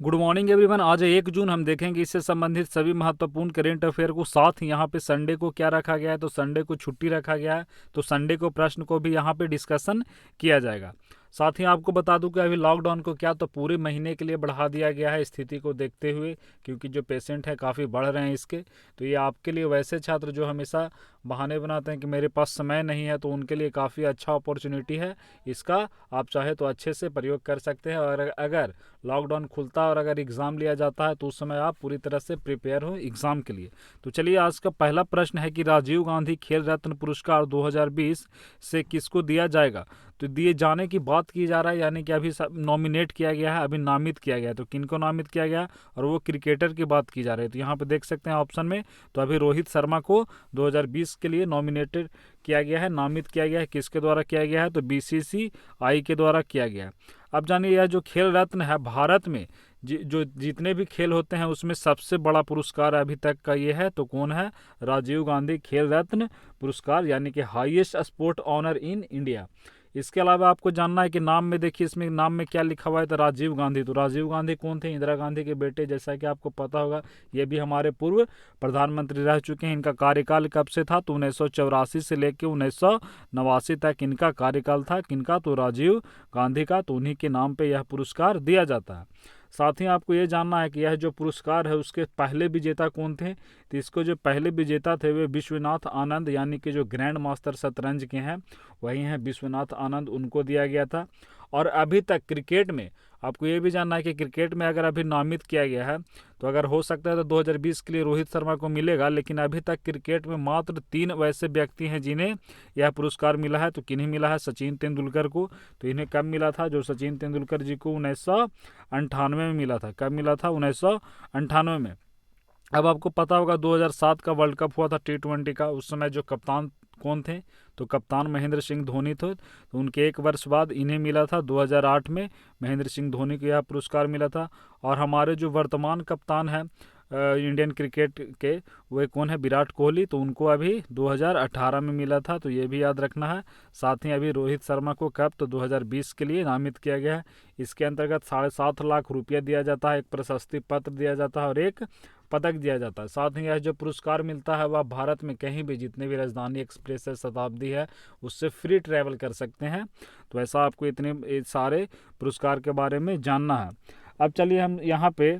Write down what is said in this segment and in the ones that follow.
Good morning everyone. आज है 1 जून। हम देखेंगे इससे संबंधित सभी महत्वपूर्ण करेंट अफेयर को। साथ ही यहाँ पे संडे को क्या रखा गया है, तो संडे को छुट्टी रखा गया है, तो संडे को प्रश्न को भी यहाँ पे डिस्कशन किया जाएगा। साथ ही आपको बता दूं कि अभी लॉकडाउन को क्या तो पूरे महीने के लिए बढ़ा दिया गया है स्थिति को देखते हुए, क्योंकि जो पेशेंट हैं काफ़ी बढ़ रहे हैं इसके। तो ये आपके लिए, वैसे छात्र जो हमेशा बहाने बनाते हैं कि मेरे पास समय नहीं है, तो उनके लिए काफ़ी अच्छा अपॉर्चुनिटी है इसका। आप चाहे तो अच्छे से प्रयोग कर सकते हैं, और अगर लॉकडाउन खुलता है और अगर एग्ज़ाम लिया जाता है तो उस समय आप पूरी तरह से प्रिपेयर हो एग्ज़ाम के लिए। तो चलिए, आज का पहला प्रश्न है कि राजीव गांधी खेल रत्न पुरस्कार 2020 से किसको दिया जाएगा। तो दिए जाने की बात की जा रहा है, यानी कि अभी नॉमिनेट किया गया है, अभी नामित किया गया है। तो किनको नामित किया गया, और वो क्रिकेटर की बात की जा रही है। तो यहाँ पे देख सकते हैं ऑप्शन में, तो अभी रोहित शर्मा को 2020 के लिए नॉमिनेटेड किया गया है, नामित किया गया है। किसके द्वारा किया गया है, तो बीसीसीआई के द्वारा किया गया है। अब जानिए, यह जो खेल रत्न है भारत में जो जितने भी खेल होते हैं उसमें सबसे बड़ा पुरस्कार अभी तक का ये है, तो कौन है, राजीव गांधी खेल रत्न पुरस्कार, यानी कि highest sport honour in India. इसके अलावा आपको जानना है कि नाम में देखिए, इसमें नाम में क्या लिखा हुआ है, तो राजीव गांधी। तो राजीव गांधी कौन थे, इंदिरा गांधी के बेटे, जैसा कि आपको पता होगा। ये भी हमारे पूर्व प्रधानमंत्री रह चुके हैं। इनका कार्यकाल कब से था, तो 1984 से लेकर 1989 तक इनका कार्यकाल था। किनका, तो राजीव गांधी का। तो उन्हीं के नाम पे यह पुरस्कार दिया जाता है। साथ ही आपको ये जानना है कि यह जो पुरस्कार है उसके पहले विजेता कौन थे। तो इसको जो पहले विजेता थे वे विश्वनाथ आनंद, यानी कि जो ग्रैंड मास्टर शतरंज के हैं वही हैं विश्वनाथ आनंद, उनको दिया गया था। और अभी तक क्रिकेट में आपको ये भी जानना है कि क्रिकेट में अगर अभी नामित किया गया है, तो अगर हो सकता है तो 2020 के लिए रोहित शर्मा को मिलेगा। लेकिन अभी तक क्रिकेट में मात्र 3 वैसे व्यक्ति हैं जिन्हें यह पुरस्कार मिला है। तो किन्हें मिला है, सचिन तेंदुलकर को। तो इन्हें कब मिला था, जो सचिन तेंदुलकर जी को 1998 में मिला था। कब मिला था, 1998 में। अब आपको पता होगा 2007 का वर्ल्ड कप हुआ था T20 का। उस समय जो कप्तान कौन थे, तो कप्तान महेंद्र सिंह धोनी थे। तो उनके 1 वर्ष बाद इन्हें मिला था, 2008 में महेंद्र सिंह धोनी को यह पुरस्कार मिला था। और हमारे जो वर्तमान कप्तान हैं इंडियन क्रिकेट के, वे कौन है, विराट कोहली। तो उनको अभी 2018 में मिला था, तो ये भी याद रखना है। साथ ही अभी रोहित शर्मा को कब, तो 2020 के लिए नामित किया गया है। इसके अंतर्गत 7.5 लाख रुपया दिया जाता है, एक प्रशस्ति पत्र दिया जाता है और एक पदक दिया जाता है। साथ ही यह जो पुरस्कार मिलता है वह भारत में कहीं भी, जितने भी राजधानी एक्सप्रेस है, शताब्दी है, उससे फ्री ट्रैवल कर सकते हैं। तो ऐसा आपको इतने सारे पुरस्कार के बारे में जानना है। अब चलिए हम यहाँ पे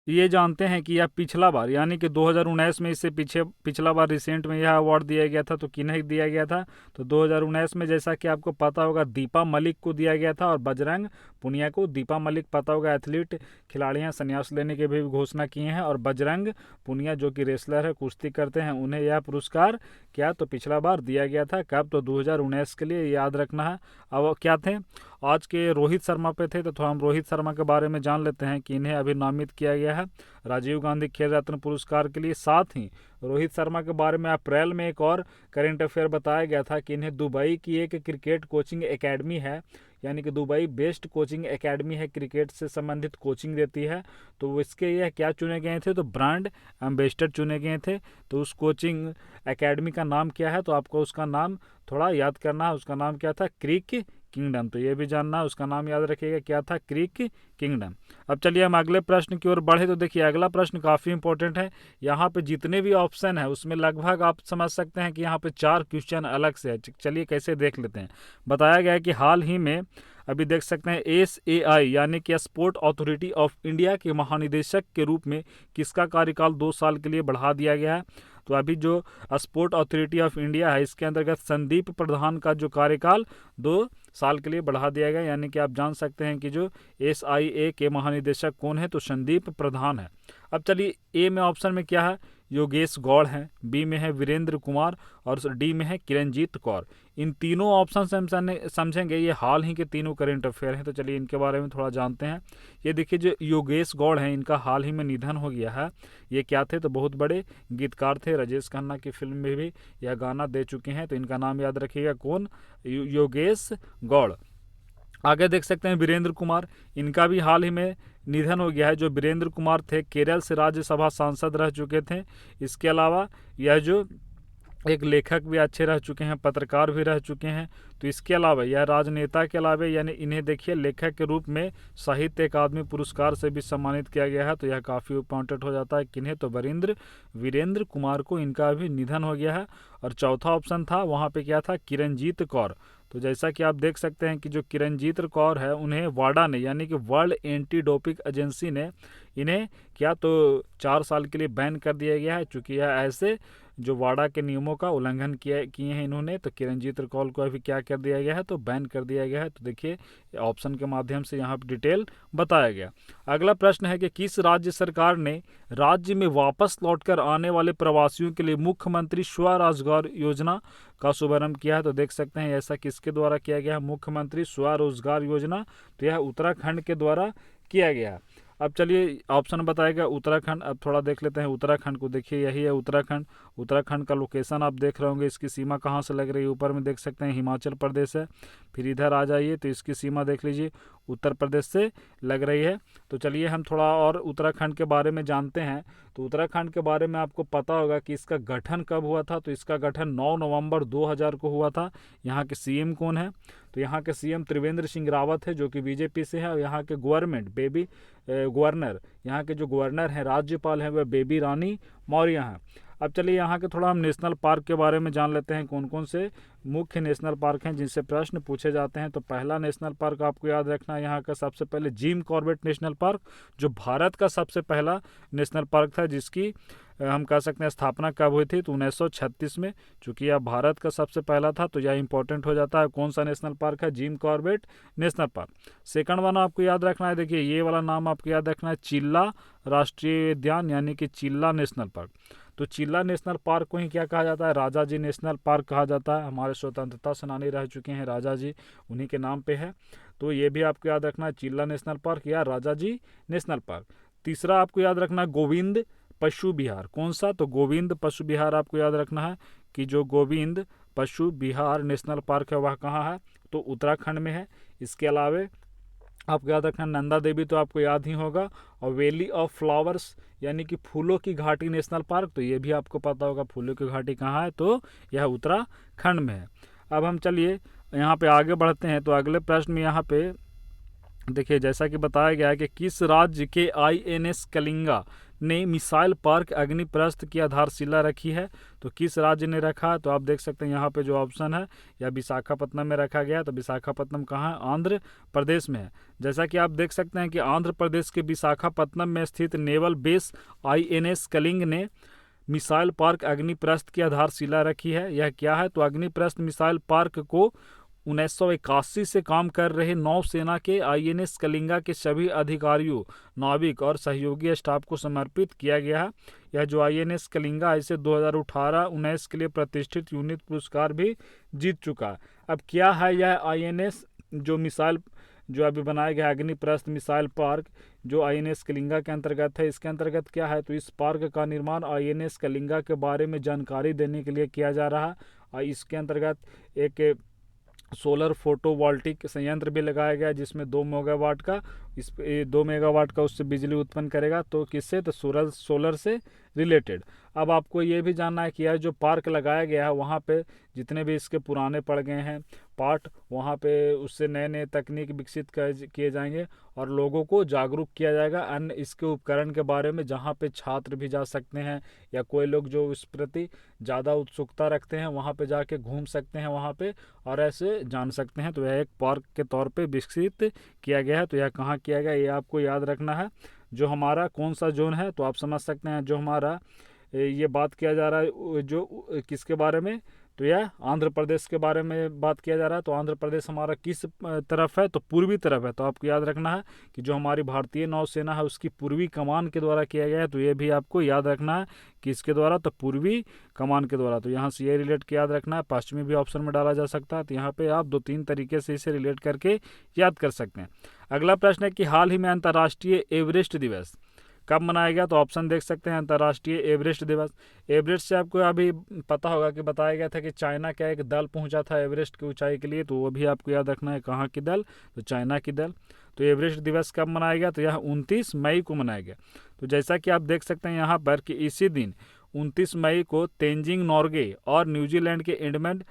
ये जानते हैं कि यह पिछला बार, यानी कि 2019 में, इससे पीछे पिछला बार रिसेंट में यह अवार्ड दिया गया था। तो किन्हें दिया गया था, तो 2019 में जैसा कि आपको पता होगा दीपा मलिक को दिया गया था और बजरंग पुनिया को। दीपा मलिक पता होगा एथलीट खिलाड़ी हैं, संन्यास लेने की भी घोषणा किए हैं। और बजरंग पुनिया जो कि रेसलर है, कुश्ती करते हैं, उन्हें यह पुरस्कार क्या, तो पिछला बार दिया गया था। कब, तो 2019 के लिए, याद रखना है। अब क्या थे, आज के रोहित शर्मा पे थे। तो थोड़ा हम रोहित शर्मा के बारे में जान लेते हैं कि इन्हें अभी नामित किया गया है राजीव गांधी खेल रत्न पुरस्कार के लिए। साथ ही रोहित शर्मा के बारे में अप्रैल में एक और करेंट अफेयर बताया गया था कि इन्हें दुबई की एक क्रिकेट कोचिंग एकेडमी है, यानी कि दुबई बेस्ट कोचिंग एकेडमी है, क्रिकेट से संबंधित कोचिंग देती है। तो इसके यह क्या चुने गए थे, तो ब्रांड एम्बेसडर चुने गए थे। तो उस कोचिंग एकेडमी का नाम क्या है, तो आपको उसका नाम थोड़ा याद करना है। उसका नाम क्या था, क्रिक किंगडम। तो ये भी जानना है, उसका नाम याद रखिएगा, क्या था, क्रिक किंगडम। अब चलिए हम अगले प्रश्न की ओर बढ़े। तो देखिए अगला प्रश्न काफ़ी इंपॉर्टेंट है। यहाँ पे जितने भी ऑप्शन है उसमें लगभग आप समझ सकते हैं कि यहाँ पे 4 क्वेश्चन अलग से है। चलिए कैसे देख लेते हैं। बताया गया है कि हाल ही में, अभी देख सकते हैं, SAI यानी कि स्पोर्ट अथॉरिटी ऑफ इंडिया के महानिदेशक के रूप में किसका कार्यकाल 2 साल के लिए बढ़ा दिया गया है। तो अभी जो स्पोर्ट अथॉरिटी ऑफ इंडिया है, इसके अंतर्गत संदीप प्रधान का जो कार्यकाल 2 साल के लिए बढ़ा दिया गया। यानी कि आप जान सकते हैं कि जो SIA के महानिदेशक कौन है, तो संदीप प्रधान है। अब चलिए ए में ऑप्शन में क्या है, योगेश गौड़ है, बी में है वीरेंद्र कुमार और डी में है किरणजीत कौर। इन तीनों ऑप्शन से हम समझेंगे ये हाल ही के तीनों करेंट अफेयर हैं। तो चलिए इनके बारे में थोड़ा जानते हैं। ये देखिए जो योगेश गौड़ हैं, इनका हाल ही में निधन हो गया है। ये क्या थे, तो बहुत बड़े गीतकार थे, राजेश खन्ना की फिल्म में भी यह गाना दे चुके हैं। तो इनका नाम याद रखिएगा, कौन, योगेश गौड़। आगे देख सकते हैं वीरेंद्र कुमार, इनका भी हाल ही में निधन हो गया है। जो वीरेंद्र कुमार थे केरल से राज्यसभा सांसद रह चुके थे। इसके अलावा यह जो एक लेखक भी अच्छे रह चुके हैं, पत्रकार भी रह चुके हैं। तो इसके अलावा यह राजनेता के अलावा यानी इन्हें देखिए लेखक के रूप में साहित्य अकादमी पुरस्कार से भी सम्मानित किया गया है। तो यह काफ़ी इम्पोर्टेंट हो जाता है। किन्हें? तो वीरेंद्र कुमार को इनका भी निधन हो गया है। और चौथा ऑप्शन था वहाँ पे क्या था? किरणजीत कौर। तो जैसा कि आप देख सकते हैं कि जो किरणजीत कौर है उन्हें वाडा ने यानी कि वर्ल्ड एंटी डोपिंग एजेंसी ने इन्हें क्या तो 4 साल के लिए बैन कर दिया गया है, चूँकि यह ऐसे जो वाडा के नियमों का उल्लंघन किए हैं इन्होंने। तो किरणजीत कौर को अभी क्या कर दिया गया है? तो बैन कर दिया गया है। तो देखिए ऑप्शन के माध्यम से यहाँ पर डिटेल बताया गया। अगला प्रश्न है कि किस राज्य सरकार ने राज्य में वापस लौटकर आने वाले प्रवासियों के लिए मुख्यमंत्री स्वरोजगार योजना का शुभारंभ किया है? तो देख सकते हैं ऐसा किसके द्वारा किया गया है? मुख्यमंत्री स्वरोजगार योजना। तो यह उत्तराखंड के द्वारा किया गया है। अब चलिए ऑप्शन बताएगा उत्तराखंड। अब थोड़ा देख लेते हैं उत्तराखंड को। देखिए यही है उत्तराखंड। उत्तराखंड का लोकेशन आप देख रहे होंगे, इसकी सीमा कहाँ से लग रही है? ऊपर में देख सकते हैं हिमाचल प्रदेश है। फिर इधर आ जाइए तो इसकी सीमा देख लीजिए, उत्तर प्रदेश से लग रही है। तो चलिए हम थोड़ा और उत्तराखंड के बारे में जानते हैं। तो उत्तराखंड के बारे में आपको पता होगा कि इसका गठन कब हुआ था? तो इसका गठन 9 नवंबर 2000 को हुआ था। यहाँ के सीएम कौन है? तो यहाँ के सीएम त्रिवेंद्र सिंह रावत है जो कि बीजेपी से है। और यहाँ के गवर्नर यहाँ के जो गवर्नर हैं, राज्यपाल हैं, वह बेबी रानी मौर्य हैं। अब चलिए यहाँ के थोड़ा हम नेशनल पार्क के बारे में जान लेते हैं। कौन कौन से मुख्य नेशनल पार्क हैं जिनसे प्रश्न पूछे जाते हैं। तो पहला नेशनल पार्क आपको याद रखना है यहाँ का सबसे पहले जिम कॉर्बेट नेशनल पार्क, जो भारत का सबसे पहला नेशनल पार्क था, जिसकी हम कह सकते हैं स्थापना कब हुई थी? तो 1936 में। चूँकि यह भारत का सबसे पहला था तो यह इंपॉर्टेंट हो जाता है। कौन सा नेशनल पार्क है? Jim Corbett national park. Second one आपको याद रखना है, देखिए ये वाला नाम आपको याद रखना है, चिल्ला राष्ट्रीय उद्यान यानी कि चिल्ला नेशनल पार्क। तो चिल्ला नेशनल पार्क को ही क्या कहा जाता है? राजा जी नेशनल पार्क कहा जाता है। हमारे स्वतंत्रता सेनानी रह चुके हैं राजा जी, उन्हीं के नाम पे है। तो ये भी आपको याद रखना है, चिल्ला नेशनल पार्क या राजा जी नेशनल पार्क। तीसरा आपको याद रखना है गोविंद पशु विहार। कौन सा? तो गोविंद पशु विहार आपको याद रखना है कि जो गोविंद पशु विहार नेशनल पार्क है वह कहाँ है? तो उत्तराखंड में है। इसके अलावा आपको याद रखना नंदा देवी, तो आपको याद ही होगा। और वैली ऑफ फ्लावर्स यानी कि फूलों की घाटी नेशनल पार्क, तो ये भी आपको पता होगा फूलों की घाटी कहाँ है? तो यह उत्तराखंड में है। अब हम चलिए यहाँ पे आगे बढ़ते हैं। तो अगले प्रश्न में यहाँ पे देखिए जैसा कि बताया गया है कि किस राज्य के आईएनएस कलिंगा ने मिसाइल पार्क अग्निप्रस्थ की आधारशिला रखी है? तो किस राज्य ने रखा? तो आप देख सकते हैं यहाँ पे जो ऑप्शन है या विशाखापट्टनम में रखा गया है। तो विशाखापट्टनम कहाँ है? आंध्र प्रदेश में है। जैसा कि आप देख सकते हैं कि आंध्र प्रदेश के विशाखापट्टनम में स्थित नेवल बेस आईएनएस कलिंग ने मिसाइल पार्क अग्निप्रस्थ की आधारशिला रखी है। यह क्या है? तो अग्निप्रस्थ मिसाइल पार्क को 1981 से काम कर रहे नौसेना के आईएनएस कलिंगा के सभी अधिकारियों, नाविक और सहयोगी स्टाफ को समर्पित किया गया है। यह जो आईएनएस कलिंगा इसे 2018-19 के लिए प्रतिष्ठित यूनिट पुरस्कार भी जीत चुका है। अब क्या है यह आईएनएस जो मिसाइल जो अभी बनाया गया अग्निप्रस्थ मिसाइल पार्क जो आईएनएस कलिंगा के अंतर्गत है? इसके अंतर्गत क्या है? तो इस पार्क का निर्माण आईएनएस कलिंगा के बारे में जानकारी देने के लिए किया जा रहा है। और इसके अंतर्गत एक सोलर फोटोवोल्टिक संयंत्र भी लगाया गया जिसमें 2 मेगावाट का 2 मेगावाट का उससे बिजली उत्पन्न करेगा। तो किससे? तो सोलर से रिलेटेड। अब आपको ये भी जानना है कि यह जो पार्क लगाया गया है वहाँ पे जितने भी इसके पुराने पड़ गए हैं पार्ट, वहाँ पे उससे नए नए तकनीक विकसित किए जाएंगे और लोगों को जागरूक किया जाएगा अन्य इसके उपकरण के बारे में, जहाँ पे छात्र भी जा सकते हैं या कोई लोग जो इस प्रति ज़्यादा उत्सुकता रखते हैं वहाँ पे जाके घूम सकते हैं वहाँ पे और ऐसे जान सकते हैं। तो यह एक पार्क के तौर पे विकसित किया गया है। तो यह कहाँ किया गया ये आपको याद रखना है। जो हमारा कौन सा जोन है? तो आप समझ सकते हैं जो हमारा ये बात किया जा रहा है जो किसके बारे में? तो यह आंध्र प्रदेश के बारे में बात किया जा रहा है। तो आंध्र प्रदेश हमारा किस तरफ है? तो पूर्वी तरफ है। तो आपको याद रखना है कि जो हमारी भारतीय नौसेना है उसकी पूर्वी कमान के द्वारा किया गया है। तो ये भी आपको याद रखना है कि इसके द्वारा, तो पूर्वी कमान के द्वारा। तो यहाँ से ये रिलेट के याद रखना है। पश्चिमी भी ऑप्शन में डाला जा सकता है। तो यहाँ पे आप 2-3 तरीके से इसे रिलेट करके याद कर सकते हैं। अगला प्रश्न है कि हाल ही में अंतर्राष्ट्रीय एवरेस्ट दिवस कब मनाया गया? तो ऑप्शन देख सकते हैं अंतर्राष्ट्रीय एवरेस्ट दिवस। एवरेस्ट से आपको अभी पता होगा कि बताया गया था कि चाइना का एक दल पहुंचा था एवरेस्ट की ऊंचाई के लिए। तो वो भी आपको याद रखना है कहाँ की दल? तो चाइना की दल। तो एवरेस्ट दिवस कब मनाया गया? तो यह 29 मई को मनाया गया। तो जैसा कि आप देख सकते हैं यहाँ पर कि इसी दिन 29 मई को तेंजिंग नोर्गे और न्यूजीलैंड के एडमंड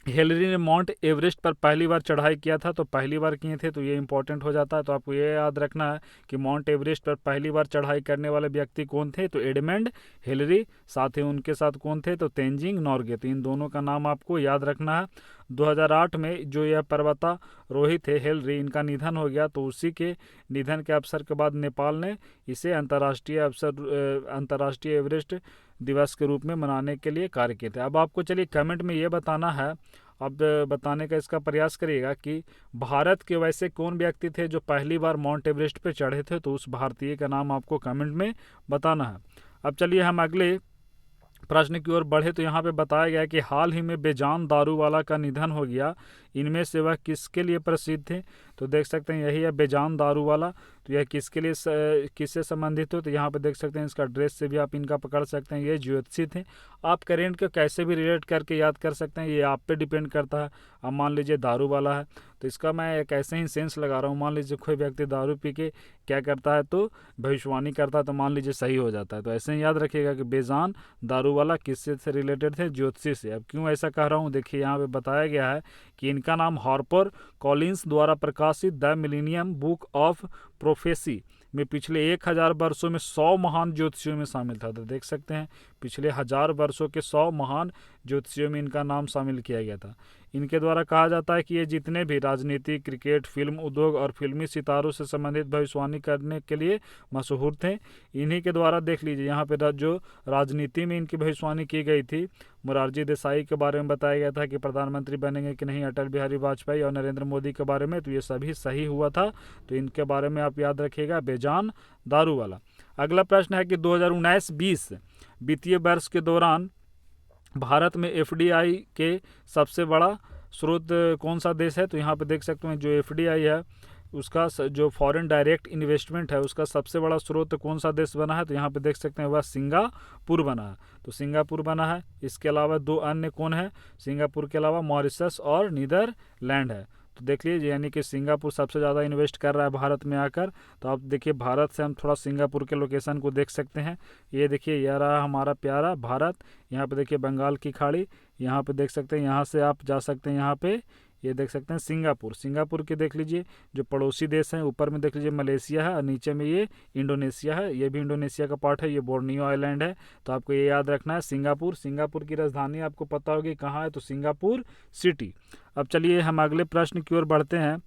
हिलरी ने माउंट एवरेस्ट पर पहली बार चढ़ाई किया था। तो पहली बार किए थे, तो ये इंपॉर्टेंट हो जाता है। तो आपको ये याद रखना है कि माउंट एवरेस्ट पर पहली बार चढ़ाई करने वाले व्यक्ति कौन थे, तो एडमंड हिलरी। साथ ही उनके साथ कौन थे, तो तेंजिंग नोर्गे। तो इन दोनों का नाम आपको याद रखना है। 2008 में जो यह पर्वतारोही थे हिलरी, इनका निधन हो गया। तो उसी के निधन के अवसर के बाद नेपाल ने इसे अंतर्राष्ट्रीय एवरेस्ट दिवस के रूप में मनाने के लिए कार्य किए थे। अब आपको चलिए कमेंट में ये बताना है, अब बताने का इसका प्रयास करिएगा कि भारत के वैसे कौन व्यक्ति थे जो पहली बार माउंट एवरेस्ट पे चढ़े थे। तो उस भारतीय का नाम आपको कमेंट में बताना है। अब चलिए हम अगले प्रश्न की ओर बढ़े। तो यहाँ पे बताया गया कि हाल ही में बेजान दारूवाला का निधन हो गया, इनमें से वह किसके लिए प्रसिद्ध थे। तो देख सकते हैं यही है बेजान दारूवाला। तो यह किसके लिए किससे संबंधित हो, तो यहाँ पे देख सकते हैं इसका ड्रेस से भी आप इनका पकड़ सकते हैं। ये ज्योतिषी थे। आप करेंट को कैसे भी रिलेट करके याद कर सकते हैं, ये आप पे डिपेंड करता है। अब मान लीजिए दारू वाला है, तो इसका मैं एक ऐसे ही सेंस लगा रहा हूँ। मान लीजिए कोई व्यक्ति दारू पी के क्या करता है, तो भविष्यवाणी करता है, तो मान लीजिए सही हो जाता है। तो ऐसे ही याद रखिएगा कि बेजान दारू वाला किससे से रिलेटेड थे, ज्योतिषी से। अब क्यों ऐसा कह रहा हूँ, देखिए यहाँ पे बताया गया है कि इनका नाम हार्पर कॉलिंस द्वारा प्रकाशित the millennium book of prophecy में पिछले 1000 वर्षों में 100 महान ज्योतिषियों में शामिल था। तो देख सकते हैं पिछले 1000 वर्षों के 100 महान ज्योतिषियों में इनका नाम शामिल किया गया था। इनके द्वारा कहा जाता है कि ये जितने भी राजनीति, क्रिकेट, फिल्म उद्योग और फिल्मी सितारों से संबंधित भविष्यवाणी करने के लिए मशहूर थे। इन्हीं के द्वारा देख लीजिए यहाँ पे जो राजनीति में इनकी भविष्यवाणी की गई थी, मोरारजी देसाई के बारे में बताया गया था कि प्रधानमंत्री बनेंगे कि नहीं, अटल बिहारी वाजपेयी और नरेंद्र मोदी के बारे में, तो ये सभी सही हुआ था। तो इनके बारे में आप याद रखिएगा, बेजान दारू वाला। अगला प्रश्न है कि 2019-20 वित्तीय वर्ष के दौरान भारत में एफडीआई के सबसे बड़ा स्रोत कौन सा देश है। तो यहाँ पे देख सकते हैं जो एफडीआई है उसका जो फॉरेन डायरेक्ट इन्वेस्टमेंट है उसका सबसे बड़ा स्रोत कौन सा देश बना है। तो यहाँ पे देख सकते हैं वह सिंगापुर बना है। तो सिंगापुर बना है। इसके अलावा दो अन्य कौन है, सिंगापुर के अलावा मॉरिशस और नीदरलैंड है। तो देख लीजिए यानी कि सिंगापुर सबसे ज़्यादा इन्वेस्ट कर रहा है भारत में आकर। तो आप देखिए भारत से हम थोड़ा सिंगापुर के लोकेशन को देख सकते हैं। ये देखिए यह रहा हमारा प्यारा भारत। यहाँ पे देखिए बंगाल की खाड़ी, यहाँ पे देख सकते हैं, यहाँ से आप जा सकते हैं। यहाँ पे ये देख सकते हैं सिंगापुर। सिंगापुर के देख लीजिए जो पड़ोसी देश हैं, ऊपर में देख लीजिए मलेशिया है और नीचे में ये इंडोनेशिया है। ये भी इंडोनेशिया का पार्ट है। ये बोर्नियो आइलैंड है। तो आपको ये याद रखना है सिंगापुर। सिंगापुर की राजधानी आपको पता होगी कहाँ है, तो सिंगापुर सिटी। अब चलिए हम अगले प्रश्न की ओर बढ़ते हैं।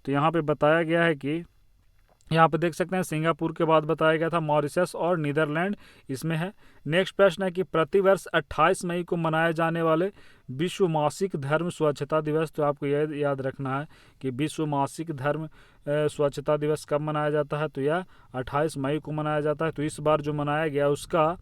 तो यहाँ पे बताया गया है कि यहाँ पे देख सकते हैं सिंगापुर के बाद बताया गया था मॉरिशस और नीदरलैंड इसमें है। नेक्स्ट प्रश्न है कि प्रतिवर्ष 28 मई को मनाए जाने वाले विश्व मासिक धर्म स्वच्छता दिवस। तो आपको यह याद रखना है कि विश्व मासिक धर्म स्वच्छता दिवस कब मनाया जाता है, तो यह 28 मई को मनाया जाता है। तो इस बार जो मनाया गया उसका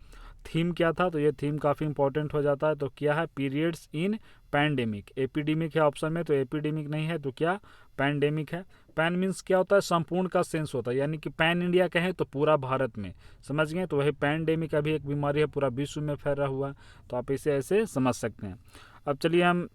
थीम क्या था, तो ये थीम काफ़ी इंपॉर्टेंट हो जाता है। तो क्या है, पीरियड्स इन पैंडेमिक। एपिडेमिक है ऑप्शन में, तो एपिडेमिक नहीं है, तो क्या पैंडेमिक है। पैन मीन्स क्या होता है, संपूर्ण का सेंस होता है, यानी कि पैन इंडिया कहें तो पूरा भारत में, समझ गए। तो वही पैंडेमिक अभी एक बीमारी है पूरा विश्व में फैला हुआ, तो आप इसे ऐसे समझ सकते हैं। अब चलिए हम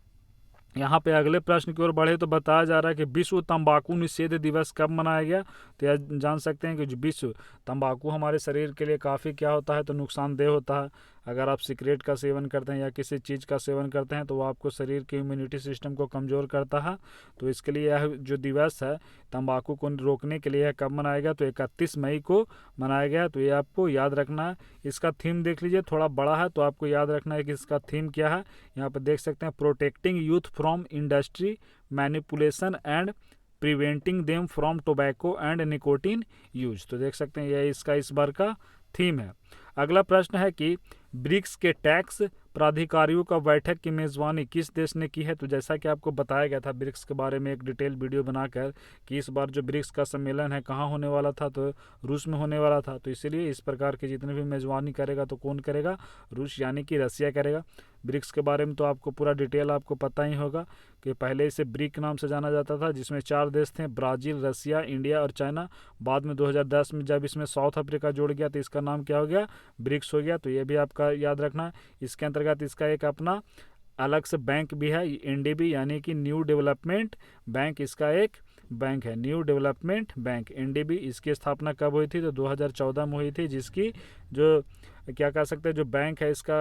यहाँ पे अगले प्रश्न की ओर बढ़े। तो बताया जा रहा है कि विश्व तंबाकू निषेध दिवस कब मनाया गया। तो यह जान सकते हैं कि जो विश्व तंबाकू हमारे शरीर के लिए काफ़ी क्या होता है, तो नुकसानदेह होता है। अगर आप सिगरेट का सेवन करते हैं या किसी चीज़ का सेवन करते हैं तो वो आपको शरीर के इम्यूनिटी सिस्टम को कमज़ोर करता है। तो इसके लिए यह जो दिवस है तंबाकू को रोकने के लिए कब मनाया गया, तो 31 मई को मनाया गया। तो ये आपको याद रखना है। इसका थीम देख लीजिए, थोड़ा बड़ा है, तो आपको याद रखना है कि इसका थीम क्या है। यहाँ पर देख सकते हैं protecting youth from industry manipulation and preventing them from tobacco and nicotine use. तो देख सकते हैं यह इसका इस बार का थीम है। अगला प्रश्न है कि ब्रिक्स के टैक्स प्राधिकारियों का बैठक की मेज़बानी किस देश ने की है। तो जैसा कि आपको बताया गया था ब्रिक्स के बारे में एक डिटेल वीडियो बनाकर कि इस बार जो ब्रिक्स का सम्मेलन है कहाँ होने वाला था, तो रूस में होने वाला था। तो इसीलिए इस प्रकार के जितने भी मेज़बानी करेगा तो कौन करेगा, रूस यानी कि रसिया करेगा। ब्रिक्स के बारे में तो आपको पूरा डिटेल आपको पता ही होगा कि पहले इसे ब्रिक नाम से जाना जाता था, जिसमें 4 देश थे, ब्राज़ील, रसिया, इंडिया और चाइना। बाद में 2010 में जब इसमें साउथ अफ्रीका जुड़ गया तो इसका नाम क्या हो गया, ब्रिक्स हो गया। तो ये भी आपका याद रखना है। इसके अंतर्गत इसका एक अपना अलग से बैंक भी है, एनडीबी यानी कि न्यू डेवलपमेंट बैंक इसका एक बैंक है न्यू डेवलपमेंट बैंक एनडीबी। इसकी स्थापना कब हुई थी? तो 2014 में हुई थी, जिसकी जो क्या कह सकते हैं जो बैंक है इसका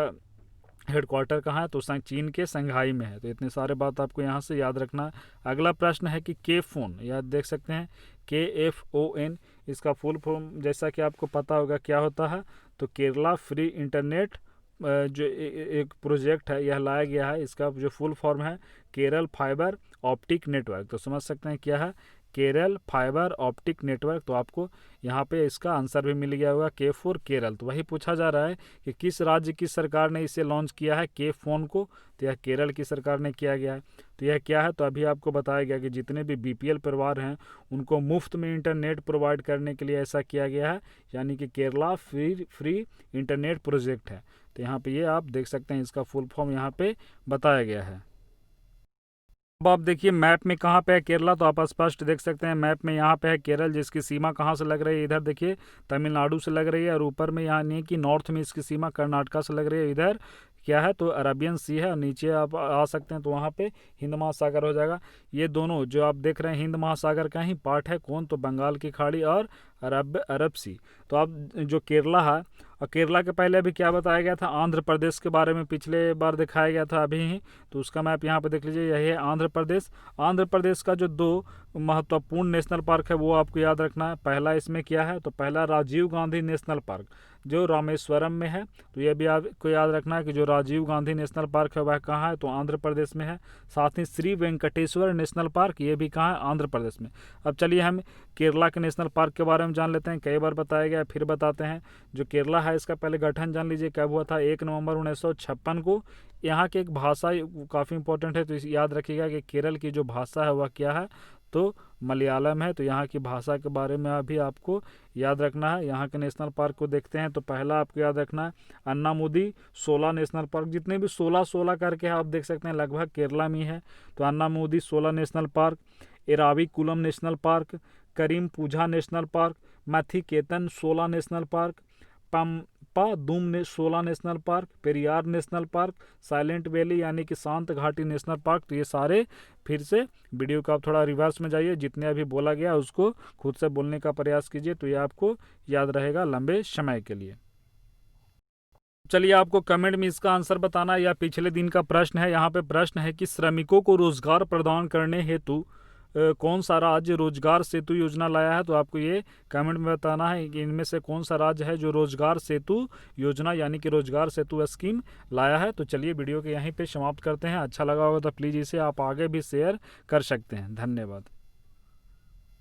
हेडक्वार्टर कहाँ है? तो चीन के संघाई में है। तो इतने सारे बात आपको यहाँ से याद रखना है। अगला प्रश्न है कि के फोन, याद देख सकते हैं KFON, इसका फुल फॉर्म जैसा कि आपको पता होगा क्या होता है? तो केरला फ्री इंटरनेट जो एक प्रोजेक्ट है यह लाया गया है। इसका जो फुल फॉर्म है केरल फाइबर ऑप्टिक नेटवर्क। तो समझ सकते हैं क्या है? Kerala fibre optic network. तो आपको यहाँ पे इसका आंसर भी मिल गया होगा के फॉर केरल। तो वही पूछा जा रहा है कि किस राज्य की सरकार ने इसे लॉन्च किया है के फोन को? तो यह केरल की सरकार ने किया गया है। तो यह क्या है? तो अभी आपको बताया गया कि जितने भी BPL परिवार हैं उनको मुफ्त में इंटरनेट प्रोवाइड करने के लिए ऐसा किया गया है, यानी कि केरला फ्री इंटरनेट प्रोजेक्ट है। तो यहाँ पे ये आप देख सकते हैं इसका फुल फॉर्म यहाँ पे बताया गया है। अब आप देखिए मैप में कहाँ पे है केरला, तो आप स्पष्ट देख सकते हैं मैप में यहाँ पे है केरल, जिसकी सीमा कहाँ से लग रही है? इधर देखिए तमिलनाडु से लग रही है, और ऊपर में यहाँ नहीं कि नॉर्थ में इसकी सीमा कर्नाटका से लग रही है। इधर क्या है? तो अरबियन सी है, और नीचे आप आ सकते हैं तो वहाँ पे हिंद महासागर हो जाएगा। ये दोनों जो आप देख रहे हैं हिंद महासागर का ही पार्ट है। कौन? तो बंगाल की खाड़ी और अरब सी। तो अब जो केरला है, और केरला के पहले अभी क्या बताया गया था? आंध्र प्रदेश के बारे में पिछले बार दिखाया गया था अभी ही। तो उसका मैप यहाँ पे देख लीजिए, यही है आंध्र प्रदेश। आंध्र प्रदेश का जो 2 महत्वपूर्ण नेशनल पार्क है वो आपको याद रखना है। पहला इसमें क्या है? तो पहला राजीव गांधी नेशनल पार्क जो रामेश्वरम में है। तो ये भी आपको याद रखना है कि जो राजीव गांधी नेशनल पार्क है वह कहाँ है? तो आंध्र प्रदेश में है। साथ ही श्री वेंकटेश्वर नेशनल पार्क, ये भी कहाँ है? आंध्र प्रदेश में। अब चलिए हम केरला के नेशनल पार्क के बारे में जान लेते हैं। कई बार बताया गया, फिर बताते हैं। जो केरला है इसका पहले गठन जान लीजिए कब हुआ था? 1 नवंबर 1956 को। यहाँ की एक भाषा काफ़ी इंपॉर्टेंट है, तो याद रखिएगा कि केरल की जो भाषा है वह क्या है? तो मलयालम है। तो यहाँ की भाषा के बारे में अभी आपको याद रखना है। यहाँ के नेशनल पार्क को देखते हैं तो पहला आपको याद रखना है अन्नामुदी 16 नेशनल पार्क। जितने भी 16 करके आप देख सकते हैं लगभग केरला में है। तो Anamudi 16 national park, Eravikulam national park, Karimpuzha national park, Mathikettan 16 national park, Pampadum ने 16 national park, Periyar national park, silent valley यानी कि शांत घाटी नेशनल पार्क। तो ये सारे फिर से वीडियो का आप थोड़ा रिवर्स में जाइए, जितने अभी बोला गया उसको खुद से बोलने का प्रयास कीजिए, तो ये आपको याद रहेगा लंबे समय के लिए। चलिए आपको कमेंट में इसका आंसर बताना, या पिछले दिन का प्रश्न है। यहाँ पे प्रश्न है कि श्रमिकों को रोजगार प्रदान करने हेतु कौन सा राज्य रोजगार सेतु योजना लाया है? तो आपको ये कमेंट में बताना है कि इनमें से कौन सा राज्य है जो रोजगार सेतु योजना यानी कि रोजगार सेतु स्कीम लाया है। तो चलिए वीडियो के यहीं पे समाप्त करते हैं। अच्छा लगा होगा तो प्लीज़ इसे आप आगे भी शेयर कर सकते हैं। धन्यवाद।